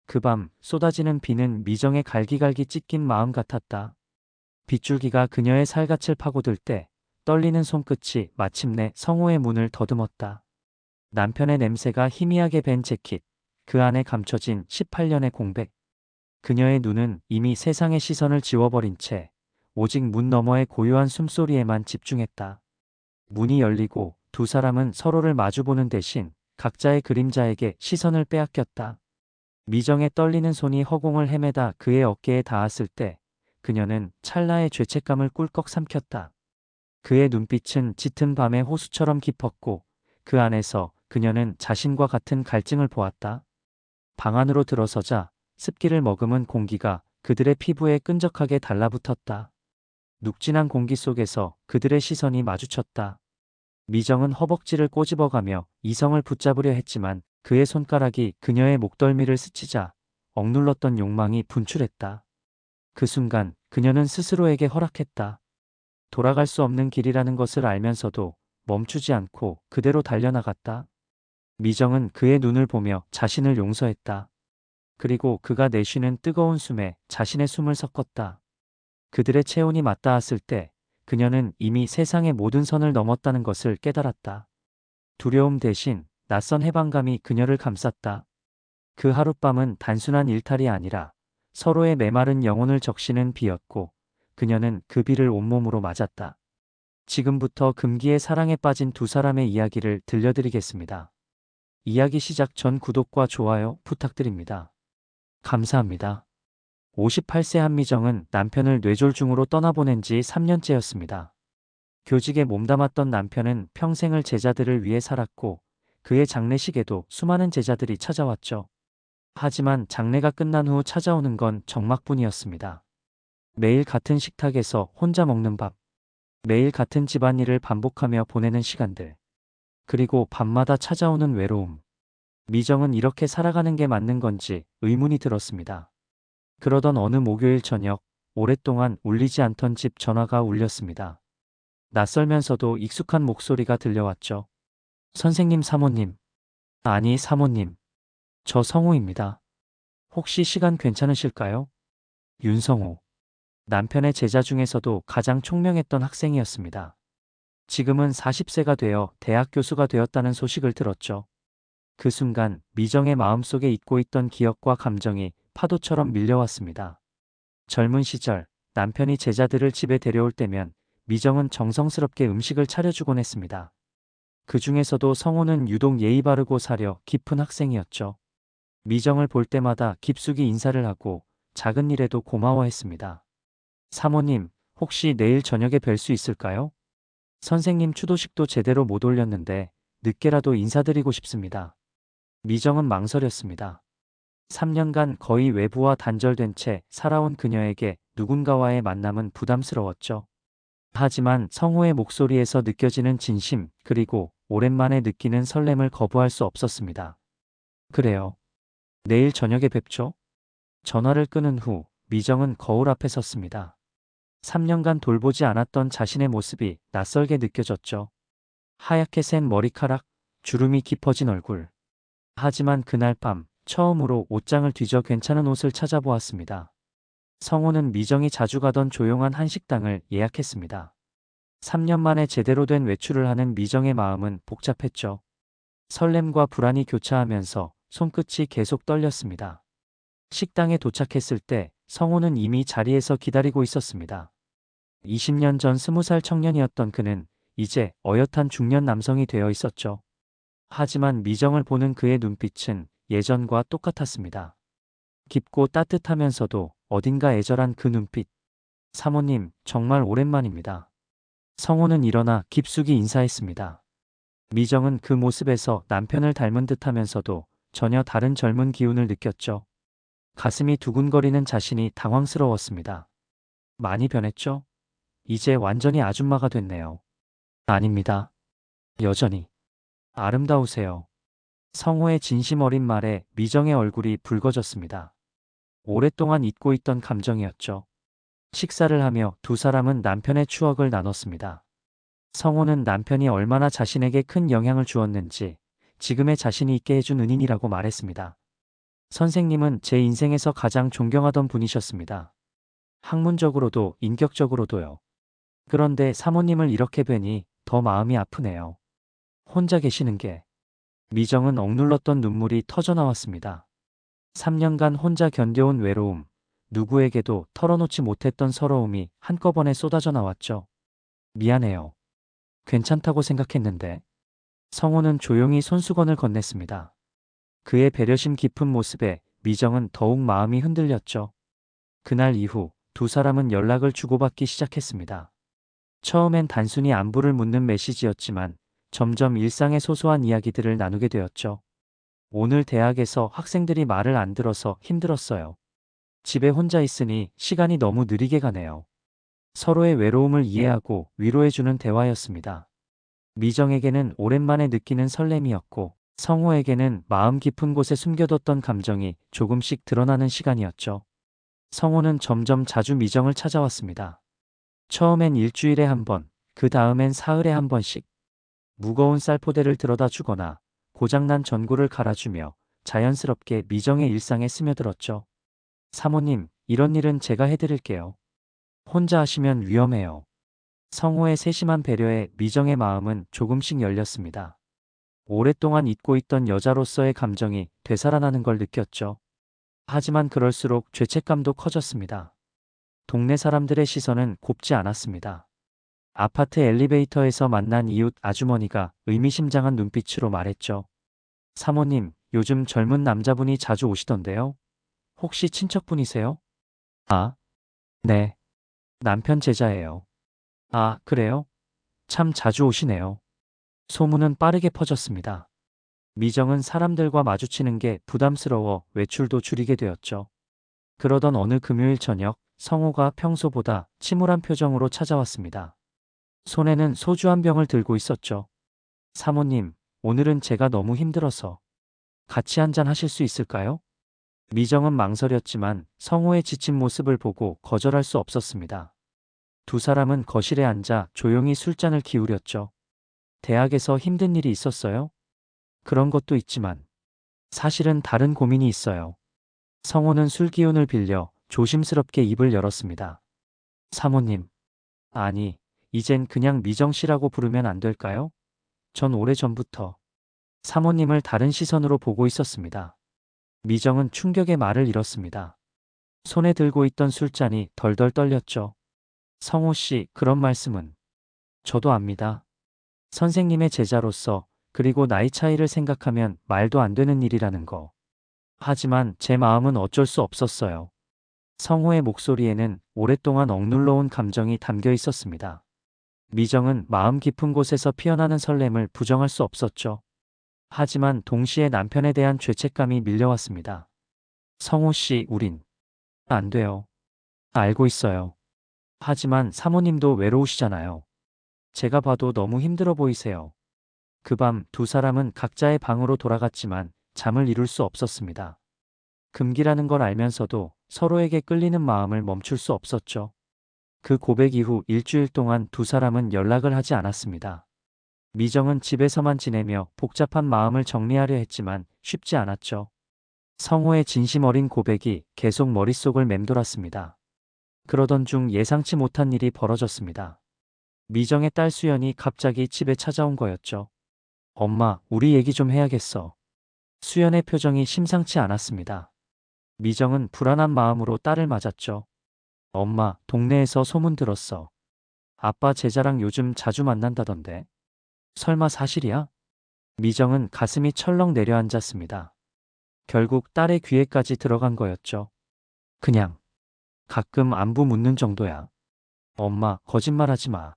그 밤 쏟아지는 비는 미정의 갈기갈기 찢긴 마음 같았다. 빗줄기가 그녀의 살갗을 파고들 때 떨리는 손끝이 마침내 성호의 문을 더듬었다. 남편의 냄새가 희미하게 밴 재킷, 그 안에 감춰진 18년의 공백. 그녀의 눈은 이미 세상의 시선을 지워버린 채 오직 문 너머의 고요한 숨소리에만 집중했다. 문이 열리고 두 사람은 서로를 마주보는 대신 각자의 그림자에게 시선을 빼앗겼다. 미정의 떨리는 손이 허공을 헤매다 그의 어깨에 닿았을 때 그녀는 찰나의 죄책감을 꿀꺽 삼켰다. 그의 눈빛은 짙은 밤의 호수처럼 깊었고 그 안에서 그녀는 자신과 같은 갈증을 보았다. 방 안으로 들어서자 습기를 머금은 공기가 그들의 피부에 끈적하게 달라붙었다. 눅진한 공기 속에서 그들의 시선이 마주쳤다. 미정은 허벅지를 꼬집어가며 이성을 붙잡으려 했지만 그의 손가락이 그녀의 목덜미를 스치자 억눌렀던 욕망이 분출했다. 그 순간 그녀는 스스로에게 허락했다. 돌아갈 수 없는 길이라는 것을 알면서도 멈추지 않고 그대로 달려나갔다. 미정은 그의 눈을 보며 자신을 용서했다. 그리고 그가 내쉬는 뜨거운 숨에 자신의 숨을 섞었다. 그들의 체온이 맞닿았을 때 그녀는 이미 세상의 모든 선을 넘었다는 것을 깨달았다. 두려움 대신 낯선 해방감이 그녀를 감쌌다. 그 하룻밤은 단순한 일탈이 아니라 서로의 메마른 영혼을 적시는 비였고 그녀는 그 비를 온몸으로 맞았다. 지금부터 금기의 사랑에 빠진 두 사람의 이야기를 들려드리겠습니다. 이야기 시작 전 구독과 좋아요 부탁드립니다. 감사합니다. 58세 한미정은 남편을 뇌졸중으로 떠나보낸 지 3년째였습니다. 교직에 몸담았던 남편은 평생을 제자들을 위해 살았고 그의 장례식에도 수많은 제자들이 찾아왔죠. 하지만 장례가 끝난 후 찾아오는 건 적막뿐이었습니다. 매일 같은 식탁에서 혼자 먹는 밥, 매일 같은 집안일을 반복하며 보내는 시간들, 그리고 밤마다 찾아오는 외로움. 미정은 이렇게 살아가는 게 맞는 건지 의문이 들었습니다. 그러던 어느 목요일 저녁, 오랫동안 울리지 않던 집 전화가 울렸습니다. 낯설면서도 익숙한 목소리가 들려왔죠. 선생님, 사모님. 아니, 사모님. 저 성우입니다. 혹시 시간 괜찮으실까요? 윤성우. 남편의 제자 중에서도 가장 총명했던 학생이었습니다. 지금은 40세가 되어 대학 교수가 되었다는 소식을 들었죠. 그 순간 미정의 마음속에 잊고 있던 기억과 감정이 파도처럼 밀려왔습니다. 젊은 시절 남편이 제자들을 집에 데려올 때면 미정은 정성스럽게 음식을 차려주곤 했습니다. 그 중에서도 성호는 유독 예의 바르고 사려 깊은 학생이었죠. 미정을 볼 때마다 깊숙이 인사를 하고 작은 일에도 고마워했습니다. 사모님, 혹시 내일 저녁에 뵐 수 있을까요? 선생님 추도식도 제대로 못 올렸는데 늦게라도 인사드리고 싶습니다. 미정은 망설였습니다. 3년간 거의 외부와 단절된 채 살아온 그녀에게 누군가와의 만남은 부담스러웠죠. 하지만 성호의 목소리에서 느껴지는 진심, 그리고 오랜만에 느끼는 설렘을 거부할 수 없었습니다. 그래요. 내일 저녁에 뵙죠? 전화를 끊은 후 미정은 거울 앞에 섰습니다. 3년간 돌보지 않았던 자신의 모습이 낯설게 느껴졌죠. 하얗게 센 머리카락, 주름이 깊어진 얼굴. 하지만 그날 밤 처음으로 옷장을 뒤져 괜찮은 옷을 찾아보았습니다. 성호는 미정이 자주 가던 조용한 한식당을 예약했습니다. 3년 만에 제대로 된 외출을 하는 미정의 마음은 복잡했죠. 설렘과 불안이 교차하면서 손끝이 계속 떨렸습니다. 식당에 도착했을 때 성호는 이미 자리에서 기다리고 있었습니다. 20년 전 20살 청년이었던 그는 이제 어엿한 중년 남성이 되어 있었죠. 하지만 미정을 보는 그의 눈빛은 예전과 똑같았습니다. 깊고 따뜻하면서도 어딘가 애절한 그 눈빛. 사모님, 정말 오랜만입니다. 성호는 일어나 깊숙이 인사했습니다. 미정은 그 모습에서 남편을 닮은 듯하면서도 전혀 다른 젊은 기운을 느꼈죠. 가슴이 두근거리는 자신이 당황스러웠습니다. 많이 변했죠? 이제 완전히 아줌마가 됐네요. 아닙니다. 여전히 아름다우세요. 성호의 진심 어린 말에 미정의 얼굴이 붉어졌습니다. 오랫동안 잊고 있던 감정이었죠. 식사를 하며 두 사람은 남편의 추억을 나눴습니다. 성호는 남편이 얼마나 자신에게 큰 영향을 주었는지 지금의 자신이 있게 해준 은인이라고 말했습니다. 선생님은 제 인생에서 가장 존경하던 분이셨습니다. 학문적으로도 인격적으로도요. 그런데 사모님을 이렇게 뵈니 더 마음이 아프네요. 혼자 계시는 게. 미정은 억눌렀던 눈물이 터져 나왔습니다. 3년간 혼자 견뎌온 외로움, 누구에게도 털어놓지 못했던 서러움이 한꺼번에 쏟아져 나왔죠. 미안해요. 괜찮다고 생각했는데. 성호는 조용히 손수건을 건넸습니다. 그의 배려심 깊은 모습에 미정은 더욱 마음이 흔들렸죠. 그날 이후 두 사람은 연락을 주고받기 시작했습니다. 처음엔 단순히 안부를 묻는 메시지였지만 점점 일상의 소소한 이야기들을 나누게 되었죠. 오늘 대학에서 학생들이 말을 안 들어서 힘들었어요. 집에 혼자 있으니 시간이 너무 느리게 가네요. 서로의 외로움을 이해하고 위로해주는 대화였습니다. 미정에게는 오랜만에 느끼는 설렘이었고 성호에게는 마음 깊은 곳에 숨겨뒀던 감정이 조금씩 드러나는 시간이었죠. 성호는 점점 자주 미정을 찾아왔습니다. 처음엔 일주일에 한 번, 그 다음엔 사흘에 한 번씩 무거운 쌀포대를 들어다 주거나 고장난 전구를 갈아주며 자연스럽게 미정의 일상에 스며들었죠. 사모님, 이런 일은 제가 해드릴게요. 혼자 하시면 위험해요. 성호의 세심한 배려에 미정의 마음은 조금씩 열렸습니다. 오랫동안 잊고 있던 여자로서의 감정이 되살아나는 걸 느꼈죠. 하지만 그럴수록 죄책감도 커졌습니다. 동네 사람들의 시선은 곱지 않았습니다. 아파트 엘리베이터에서 만난 이웃 아주머니가 의미심장한 눈빛으로 말했죠. 사모님, 요즘 젊은 남자분이 자주 오시던데요. 혹시 친척분이세요? 아, 네. 남편 제자예요. 아, 그래요? 참 자주 오시네요. 소문은 빠르게 퍼졌습니다. 미정은 사람들과 마주치는 게 부담스러워 외출도 줄이게 되었죠. 그러던 어느 금요일 저녁, 성호가 평소보다 침울한 표정으로 찾아왔습니다. 손에는 소주 한 병을 들고 있었죠. 사모님, 오늘은 제가 너무 힘들어서 같이 한잔 하실 수 있을까요? 미정은 망설였지만 성호의 지친 모습을 보고 거절할 수 없었습니다. 두 사람은 거실에 앉아 조용히 술잔을 기울였죠. 대학에서 힘든 일이 있었어요? 그런 것도 있지만 사실은 다른 고민이 있어요. 성호는 술 기운을 빌려 조심스럽게 입을 열었습니다. 사모님, 아니, 이젠 그냥 미정 씨라고 부르면 안 될까요? 전 오래전부터 사모님을 다른 시선으로 보고 있었습니다. 미정은 충격의 말을 잃었습니다. 손에 들고 있던 술잔이 덜덜 떨렸죠. 성호 씨, 그런 말씀은 저도 압니다. 선생님의 제자로서 그리고 나이 차이를 생각하면 말도 안 되는 일이라는 거. 하지만 제 마음은 어쩔 수 없었어요. 성호의 목소리에는 오랫동안 억눌러온 감정이 담겨 있었습니다. 미정은 마음 깊은 곳에서 피어나는 설렘을 부정할 수 없었죠. 하지만 동시에 남편에 대한 죄책감이 밀려왔습니다. 성호 씨, 우린 안 돼요. 알고 있어요. 하지만 사모님도 외로우시잖아요. 제가 봐도 너무 힘들어 보이세요. 그 밤 두 사람은 각자의 방으로 돌아갔지만 잠을 이룰 수 없었습니다. 금기라는 걸 알면서도 서로에게 끌리는 마음을 멈출 수 없었죠. 그 고백 이후 일주일 동안 두 사람은 연락을 하지 않았습니다. 미정은 집에서만 지내며 복잡한 마음을 정리하려 했지만 쉽지 않았죠. 성호의 진심 어린 고백이 계속 머릿속을 맴돌았습니다. 그러던 중 예상치 못한 일이 벌어졌습니다. 미정의 딸 수연이 갑자기 집에 찾아온 거였죠. 엄마, 우리 얘기 좀 해야겠어. 수연의 표정이 심상치 않았습니다. 미정은 불안한 마음으로 딸을 맞았죠. 엄마, 동네에서 소문 들었어. 아빠 제자랑 요즘 자주 만난다던데. 설마 사실이야? 미정은 가슴이 철렁 내려앉았습니다. 결국 딸의 귀에까지 들어간 거였죠. 그냥 가끔 안부 묻는 정도야. 엄마, 거짓말하지 마.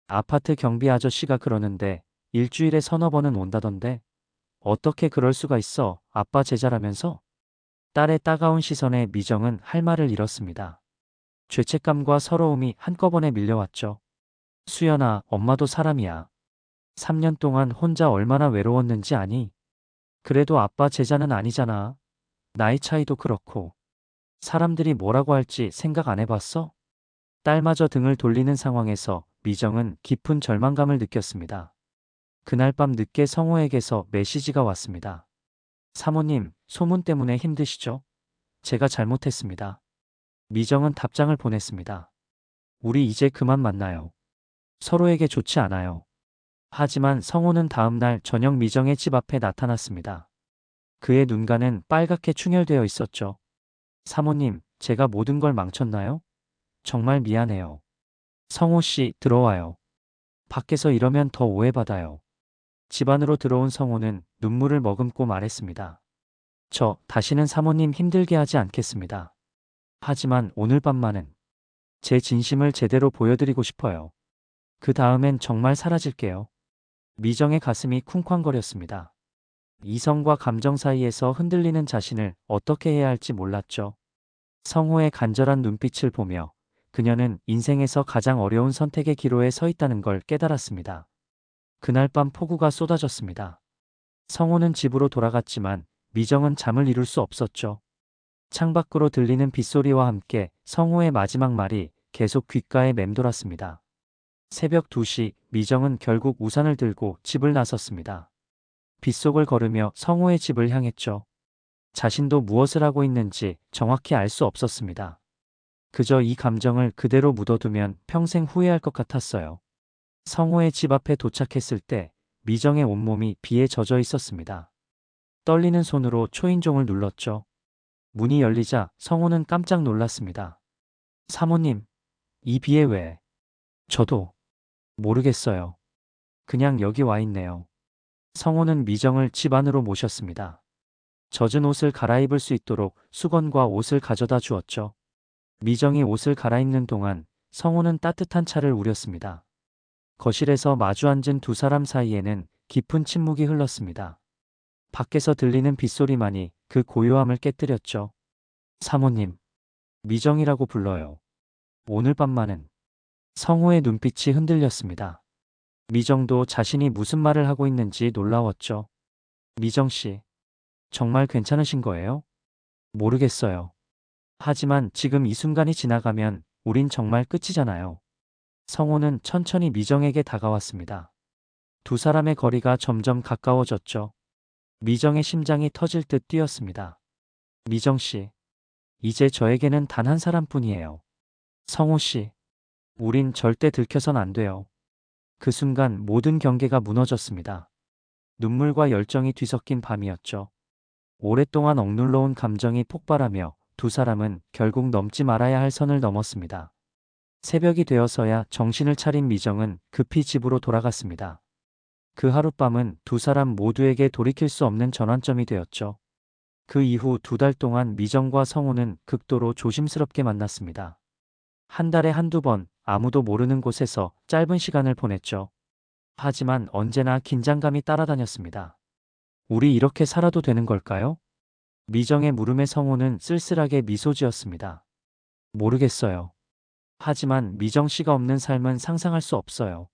아파트 경비 아저씨가 그러는데 일주일에 서너 번은 온다던데. 어떻게 그럴 수가 있어? 아빠 제자라면서? 딸의 따가운 시선에 미정은 할 말을 잃었습니다. 죄책감과 서러움이 한꺼번에 밀려왔죠. 수연아, 엄마도 사람이야. 3년 동안 혼자 얼마나 외로웠는지 아니? 그래도 아빠 제자는 아니잖아. 나이 차이도 그렇고. 사람들이 뭐라고 할지 생각 안 해봤어? 딸마저 등을 돌리는 상황에서 미정은 깊은 절망감을 느꼈습니다. 그날 밤 늦게 성호에게서 메시지가 왔습니다. 사모님, 소문 때문에 힘드시죠? 제가 잘못했습니다. 미정은 답장을 보냈습니다. 우리 이제 그만 만나요. 서로에게 좋지 않아요. 하지만 성호는 다음날 저녁 미정의 집 앞에 나타났습니다. 그의 눈가는 빨갛게 충혈되어 있었죠. 사모님, 제가 모든 걸 망쳤나요? 정말 미안해요. 성호 씨, 들어와요. 밖에서 이러면 더 오해받아요. 집 안으로 들어온 성호는 눈물을 머금고 말했습니다. 저 다시는 사모님 힘들게 하지 않겠습니다. 하지만 오늘 밤만은 제 진심을 제대로 보여드리고 싶어요. 그 다음엔 정말 사라질게요. 미정의 가슴이 쿵쾅거렸습니다. 이성과 감정 사이에서 흔들리는 자신을 어떻게 해야 할지 몰랐죠. 성호의 간절한 눈빛을 보며 그녀는 인생에서 가장 어려운 선택의 기로에 서 있다는 걸 깨달았습니다. 그날 밤 폭우가 쏟아졌습니다. 성호는 집으로 돌아갔지만 미정은 잠을 이룰 수 없었죠. 창밖으로 들리는 빗소리와 함께 성호의 마지막 말이 계속 귓가에 맴돌았습니다. 새벽 2시 미정은 결국 우산을 들고 집을 나섰습니다. 빗속을 걸으며 성호의 집을 향했죠. 자신도 무엇을 하고 있는지 정확히 알 수 없었습니다. 그저 이 감정을 그대로 묻어두면 평생 후회할 것 같았어요. 성호의 집 앞에 도착했을 때 미정의 온몸이 비에 젖어 있었습니다. 떨리는 손으로 초인종을 눌렀죠. 문이 열리자 성호는 깜짝 놀랐습니다. 사모님, 이 비에 왜? 저도 모르겠어요. 그냥 여기 와 있네요. 성호는 미정을 집 안으로 모셨습니다. 젖은 옷을 갈아입을 수 있도록 수건과 옷을 가져다 주었죠. 미정이 옷을 갈아입는 동안 성호는 따뜻한 차를 우렸습니다. 거실에서 마주 앉은 두 사람 사이에는 깊은 침묵이 흘렀습니다. 밖에서 들리는 빗소리만이 그 고요함을 깨뜨렸죠. 사모님, 미정이라고 불러요. 오늘 밤만은. 성호의 눈빛이 흔들렸습니다. 미정도 자신이 무슨 말을 하고 있는지 놀라웠죠. 미정 씨, 정말 괜찮으신 거예요? 모르겠어요. 하지만 지금 이 순간이 지나가면 우린 정말 끝이잖아요. 성호는 천천히 미정에게 다가왔습니다. 두 사람의 거리가 점점 가까워졌죠. 미정의 심장이 터질 듯 뛰었습니다. 미정 씨, 이제 저에게는 단 한 사람뿐이에요. 성호 씨, 우린 절대 들켜선 안 돼요. 그 순간 모든 경계가 무너졌습니다. 눈물과 열정이 뒤섞인 밤이었죠. 오랫동안 억눌러온 감정이 폭발하며 두 사람은 결국 넘지 말아야 할 선을 넘었습니다. 새벽이 되어서야 정신을 차린 미정은 급히 집으로 돌아갔습니다. 그 하룻밤은 두 사람 모두에게 돌이킬 수 없는 전환점이 되었죠. 그 이후 2달 동안 미정과 성호는 극도로 조심스럽게 만났습니다. 한 달에 한두 번 아무도 모르는 곳에서 짧은 시간을 보냈죠. 하지만 언제나 긴장감이 따라다녔습니다. 우리 이렇게 살아도 되는 걸까요? 미정의 물음에 성호는 쓸쓸하게 미소 지었습니다. 모르겠어요. 하지만 미정 씨가 없는 삶은 상상할 수 없어요.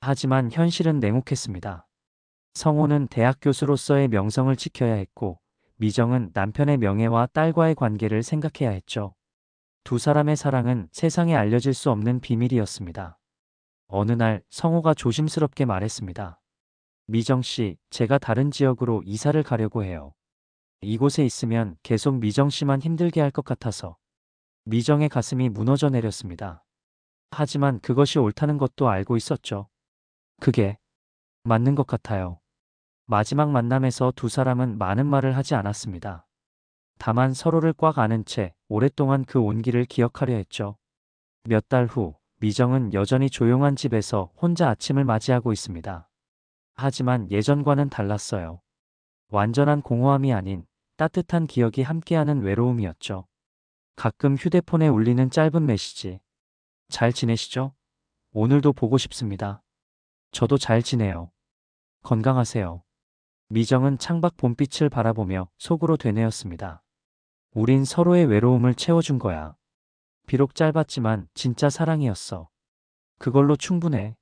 하지만 현실은 냉혹했습니다. 성호는 대학 교수로서의 명성을 지켜야 했고, 미정은 남편의 명예와 딸과의 관계를 생각해야 했죠. 두 사람의 사랑은 세상에 알려질 수 없는 비밀이었습니다. 어느 날 성호가 조심스럽게 말했습니다. 미정 씨, 제가 다른 지역으로 이사를 가려고 해요. 이곳에 있으면 계속 미정 씨만 힘들게 할 것 같아서. 미정의 가슴이 무너져 내렸습니다. 하지만 그것이 옳다는 것도 알고 있었죠. 그게 맞는 것 같아요. 마지막 만남에서 두 사람은 많은 말을 하지 않았습니다. 다만 서로를 꽉 안은 채 오랫동안 그 온기를 기억하려 했죠. 몇 달 후, 미정은 여전히 조용한 집에서 혼자 아침을 맞이하고 있습니다. 하지만 예전과는 달랐어요. 완전한 공허함이 아닌 따뜻한 기억이 함께하는 외로움이었죠. 가끔 휴대폰에 울리는 짧은 메시지. 잘 지내시죠? 오늘도 보고 싶습니다. 저도 잘 지내요. 건강하세요. 미정은 창밖 봄빛을 바라보며 속으로 되뇌었습니다. 우린 서로의 외로움을 채워준 거야. 비록 짧았지만 진짜 사랑이었어. 그걸로 충분해.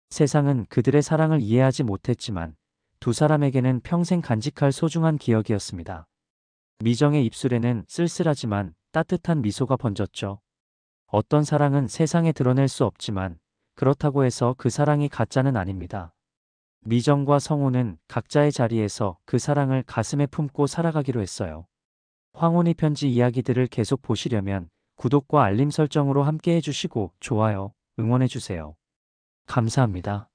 세상은 그들의 사랑을 이해하지 못했지만 두 사람에게는 평생 간직할 소중한 기억이었습니다. 미정의 입술에는 쓸쓸하지만 따뜻한 미소가 번졌죠. 어떤 사랑은 세상에 드러낼 수 없지만 그렇다고 해서 그 사랑이 가짜는 아닙니다. 미정과 성우는 각자의 자리에서 그 사랑을 가슴에 품고 살아가기로 했어요. 황혼의 편지 이야기들을 계속 보시려면 구독과 알림 설정으로 함께 해주시고 좋아요, 응원해주세요. 감사합니다.